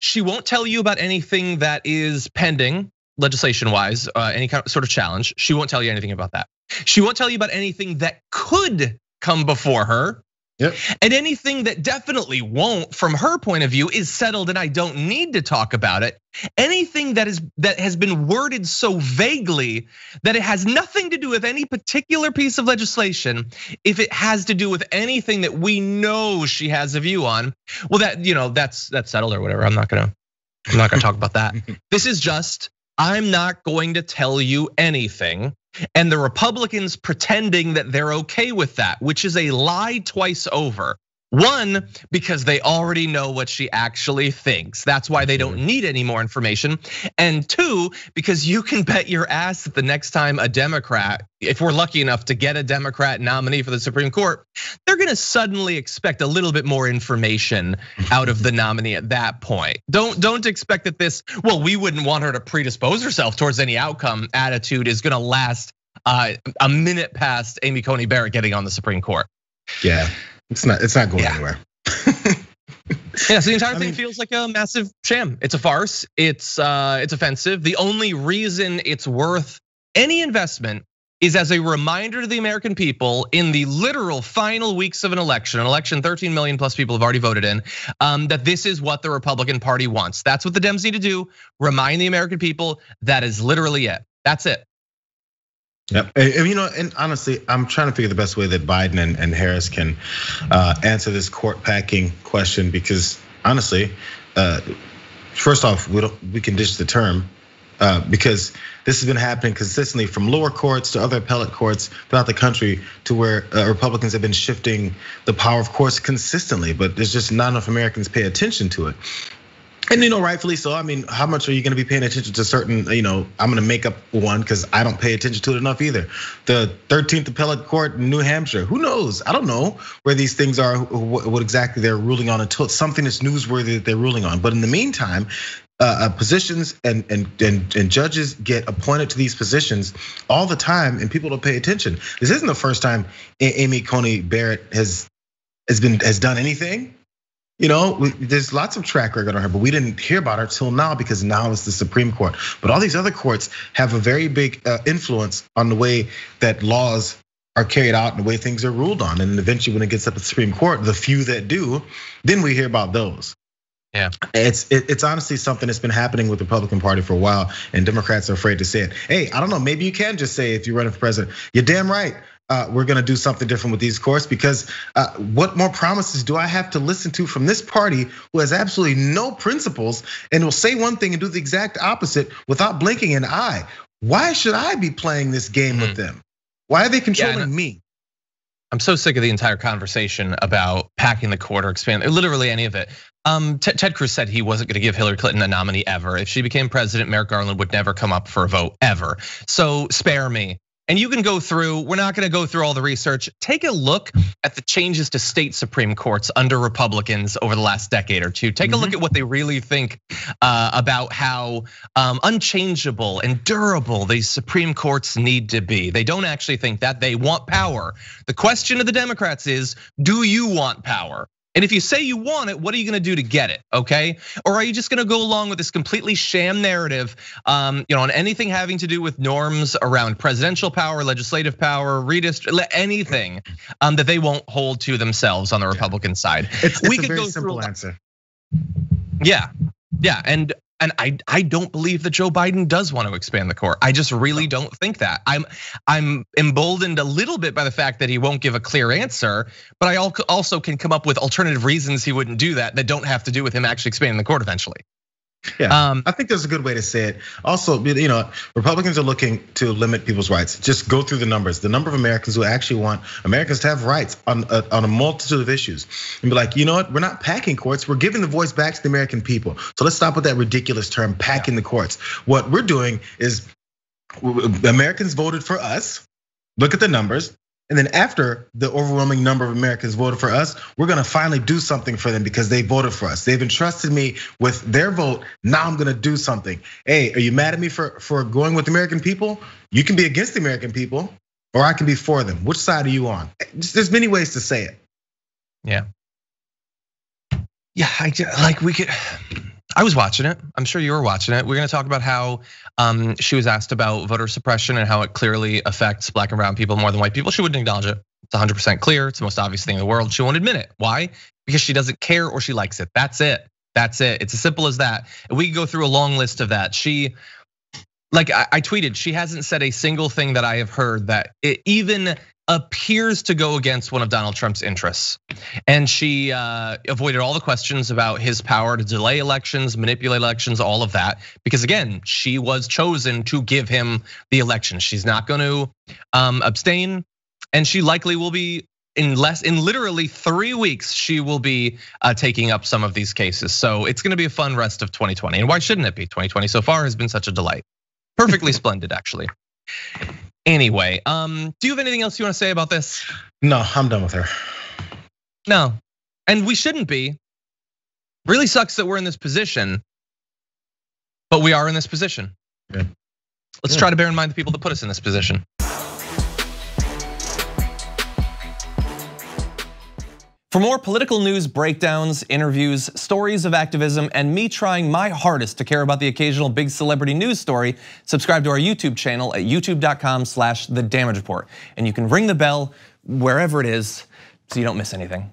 She won't tell you about anything that is pending legislation-wise, any kind of sort of challenge. She won't tell you anything about that. She won't tell you about anything that could come before her. Yep. And anything that definitely won't, from her point of view, is settled and I don't need to talk about it. Anything that has been worded so vaguely that it has nothing to do with any particular piece of legislation, if it has to do with anything that we know she has a view on, well, that's settled or whatever. I'm not gonna talk about that. This is just, I'm not going to tell you anything. And the Republicans pretending that they're okay with that, which is a lie twice over. One, because they already know what she actually thinks. That's why they don't need any more information. And two, because you can bet your ass that the next time a Democrat, if we're lucky enough to get a Democrat nominee for the Supreme Court, they're gonna suddenly expect a little bit more information out of the nominee at that point. Don't expect that this, well, we wouldn't want her to predispose herself towards any outcome attitude is gonna last a minute past Amy Coney Barrett getting on the Supreme Court. Yeah. It's not going anywhere. Yeah, so the entire thing feels like a massive sham. It's a farce. It's offensive. The only reason it's worth any investment is as a reminder to the American people in the literal final weeks of an election 13 million plus people have already voted in, that this is what the Republican Party wants. That's what the Dems need to do. Remind the American people that is literally it. That's it. Yep, and honestly, I'm trying to figure the best way that Biden and Harris can answer this court packing question because honestly, first off, we can ditch the term because this has been happening consistently from lower courts to other appellate courts throughout the country to where Republicans have been shifting the power of courts consistently, but there's just not enough Americans pay attention to it. And rightfully so. I mean, how much are you going to be paying attention to certain? I'm going to make up one because I don't pay attention to it enough either. The 13th Appellate Court in New Hampshire. Who knows? I don't know where these things are, what exactly they're ruling on until it's something that's newsworthy that they're ruling on. But in the meantime, positions and judges get appointed to these positions all the time, and people don't pay attention. This isn't the first time Amy Coney Barrett has done anything. There's lots of track record on her, but we didn't hear about her till now because now it's the Supreme Court. But all these other courts have a very big influence on the way that laws are carried out and the way things are ruled on. And eventually when it gets up to the Supreme Court, the few that do, then we hear about those. Yeah, it's honestly something that's been happening with the Republican Party for a while, and Democrats are afraid to say it. Hey, I don't know, maybe you can just say if you're running for president, you're damn right. We're gonna do something different with these courts because what more promises do I have to listen to from this party who has absolutely no principles and will say one thing and do the exact opposite without blinking an eye? Why should I be playing this game with them? Why are they controlling me? I'm so sick of the entire conversation about packing the court or expanding, literally any of it. Ted Cruz said he wasn't gonna give Hillary Clinton a nominee ever. If she became president, Merrick Garland would never come up for a vote ever. So spare me. And you can go through, we're not gonna go through all the research. Take a look at the changes to state Supreme Courts under Republicans over the last decade or two. Take a look at what they really think about how unchangeable and durable these Supreme Courts need to be. They don't actually think that, they want power. The question of the Democrats is, do you want power? And if you say you want it, what are you gonna do to get it, okay? Or are you just gonna go along with this completely sham narrative, on anything having to do with norms around presidential power, legislative power, anything that they won't hold to themselves on the Republican side? It's a very simple answer. Yeah, and I don't believe that Joe Biden does want to expand the court. I just really don't think that. I'm emboldened a little bit by the fact that he won't give a clear answer, but I also can come up with alternative reasons he wouldn't do that don't have to do with him actually expanding the court eventually. Yeah, I think there's a good way to say it. Also, Republicans are looking to limit people's rights. Just go through the numbers. The number of Americans who actually want Americans to have rights on a multitude of issues, and be like, you know what? We're not packing courts. We're giving the voice back to the American people. So let's stop with that ridiculous term, packing the courts. What we're doing is Americans voted for us. Look at the numbers. And then after the overwhelming number of Americans voted for us, we're gonna finally do something for them because they voted for us. They've entrusted me with their vote. Now I'm gonna do something. Hey, are you mad at me for going with the American people? You can be against the American people, or I can be for them. Which side are you on? There's many ways to say it. Yeah, I was watching it. I'm sure you were watching it. We're gonna talk about how she was asked about voter suppression and how it clearly affects black and brown people more than white people. She wouldn't acknowledge it. It's 100% clear. It's the most obvious thing in the world. She won't admit it. Why? Because she doesn't care or she likes it. That's it. That's it. It's as simple as that. And we can go through a long list of that. Like I tweeted, she hasn't said a single thing that I have heard that it even appears to go against one of Donald Trump's interests. And she avoided all the questions about his power to delay elections, manipulate elections, all of that. Because again, she was chosen to give him the election. She's not going to abstain, and she likely will be in literally 3 weeks, she will be taking up some of these cases. So it's gonna be a fun rest of 2020. And why shouldn't it be? 2020 so far has been such a delight. Perfectly splendid, actually. Anyway, do you have anything else you wanna say about this? No, I'm done with her. No, and we shouldn't be. Really sucks that we're in this position, but we are in this position. Yeah. Let's try to bear in mind the people that put us in this position. For more political news, breakdowns, interviews, stories of activism, and me trying my hardest to care about the occasional big celebrity news story, subscribe to our YouTube channel at youtube.com/The Damage Report. And you can ring the bell wherever it is so you don't miss anything.